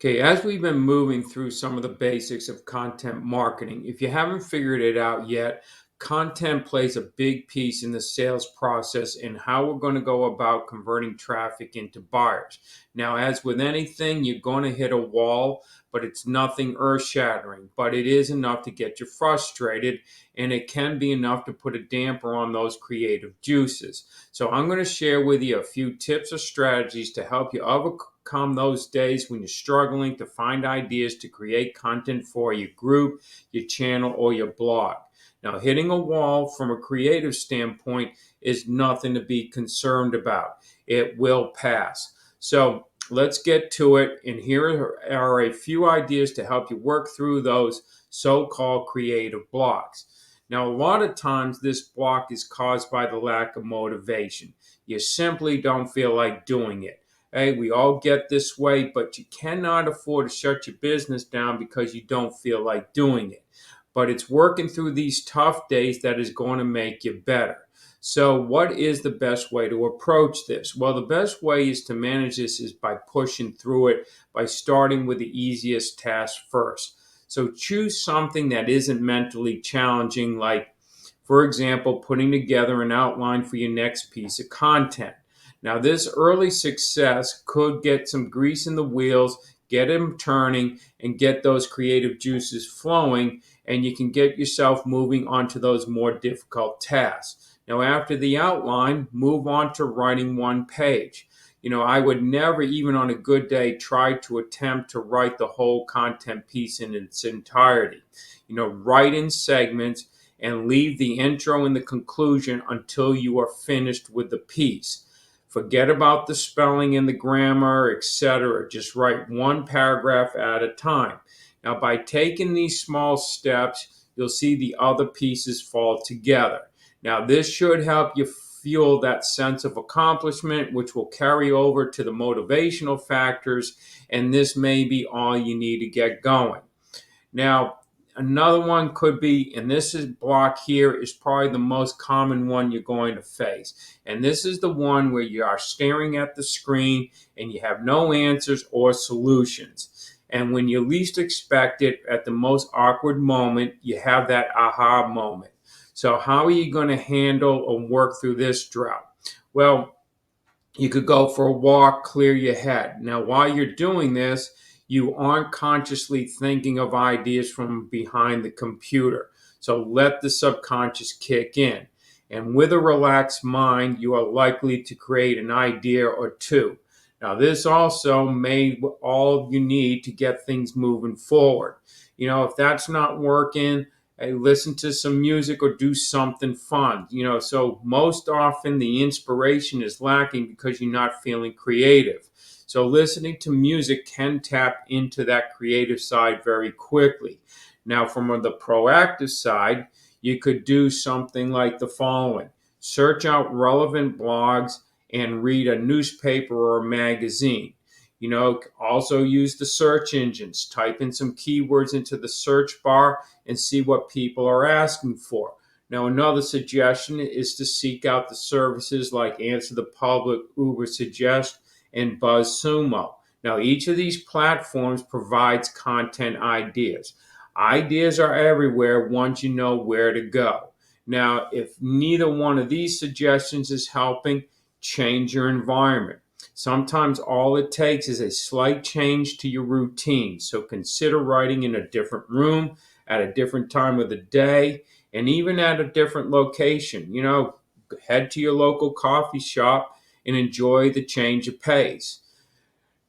Okay, as we've been moving through some of the basics of content marketing, if you haven't figured it out yet, content plays a big piece in the sales process and how we're going to go about converting traffic into buyers. Now, as with anything, you're going to hit a wall, but it's nothing earth shattering, but it is enough to get you frustrated, and it can be enough to put a damper on those creative juices. So, I'm going to share with you a few tips or strategies to help you overcome those days when you're struggling to find ideas to create content for your group, your channel, or your blog. Now, hitting a wall from a creative standpoint is nothing to be concerned about. It will pass. So let's get to it. And here are a few ideas to help you work through those so-called creative blocks. Now, a lot of times this block is caused by the lack of motivation. You simply don't feel like doing it. Hey, we all get this way, but you cannot afford to shut your business down because you don't feel like doing it. But it's working through these tough days that is going to make you better. So, what is the best way to approach this? Well, the best way is to manage this is by pushing through it, by starting with the easiest task first. So, choose something that isn't mentally challenging, like, for example, putting together an outline for your next piece of content. Now, this early success could get some grease in the wheels, get them turning, and get those creative juices flowing, and you can get yourself moving onto those more difficult tasks. Now, after the outline, move on to writing one page. I would never, even on a good day, try to attempt to write the whole content piece in its entirety. Write in segments and leave the intro and the conclusion until you are finished with the piece. Forget about the spelling and the grammar, etc. Just write one paragraph at a time. Now, by taking these small steps, you'll see the other pieces fall together. Now, this should help you fuel that sense of accomplishment, which will carry over to the motivational factors, and this may be all you need to get going. Now, another one could be, and this is block here, is probably the most common one you're going to face. And this is the one where you are staring at the screen and you have no answers or solutions. And when you least expect it, at the most awkward moment, you have that aha moment. So how are you going to handle or work through this drought? Well, you could go for a walk, clear your head. Now, while you're doing this, you aren't consciously thinking of ideas from behind the computer. So let the subconscious kick in. And with a relaxed mind, you are likely to create an idea or two. Now, this also may all you need to get things moving forward. If that's not working, hey, listen to some music or do something fun. So most often the inspiration is lacking because you're not feeling creative. So listening to music can tap into that creative side very quickly. Now, from the proactive side, you could do something like the following. Search out relevant blogs and read a newspaper or a magazine. Also use the search engines. Type in some keywords into the search bar and see what people are asking for. Now, another suggestion is to seek out the services like Answer the Public, Uber Suggest, and BuzzSumo. Now, each of these platforms provides content ideas. Ideas are everywhere once you know where to go. Now, if neither one of these suggestions is helping, change your environment. Sometimes all it takes is a slight change to your routine. So consider writing in a different room, at a different time of the day, and even at a different location. Head to your local coffee shop and enjoy the change of pace.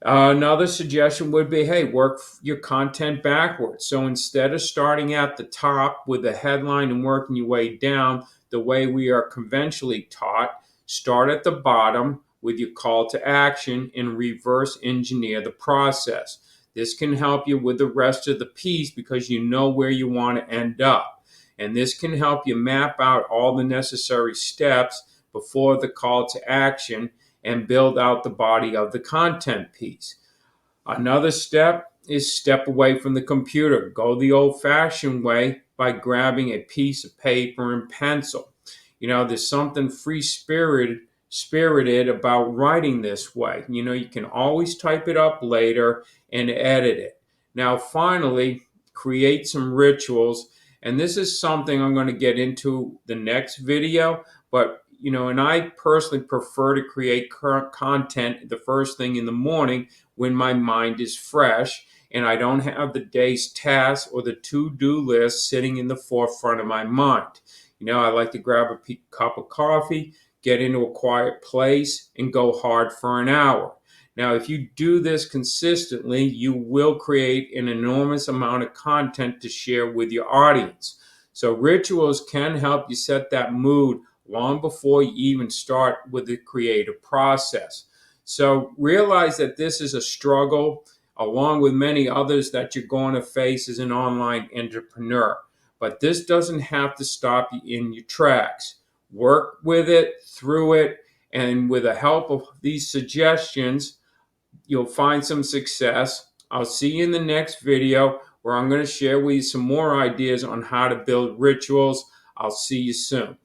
Another suggestion would be, hey, work your content backwards. So instead of starting at the top with the headline and working your way down the way we are conventionally taught, start at the bottom with your call to action and reverse engineer the process. This can help you with the rest of the piece because you know where you want to end up. And this can help you map out all the necessary steps before the call to action and build out the body of the content piece. Another step is step away from the computer. Go the old-fashioned way by grabbing a piece of paper and pencil. There's something free-spirited spirited about writing this way. You can always type it up later and edit it. Now, finally, create some rituals. And this is something I'm going to get into the next video. But, and I personally prefer to create current content the first thing in the morning when my mind is fresh and I don't have the day's tasks or the to-do list sitting in the forefront of my mind. I like to grab a cup of coffee, get into a quiet place, and go hard for an hour. Now, if you do this consistently, you will create an enormous amount of content to share with your audience. So rituals can help you set that mood long before you even start with the creative process. So realize that this is a struggle, along with many others that you're going to face as an online entrepreneur. But this doesn't have to stop you in your tracks. Work with it, through it, and with the help of these suggestions, you'll find some success. I'll see you in the next video where I'm going to share with you some more ideas on how to build rituals. I'll see you soon.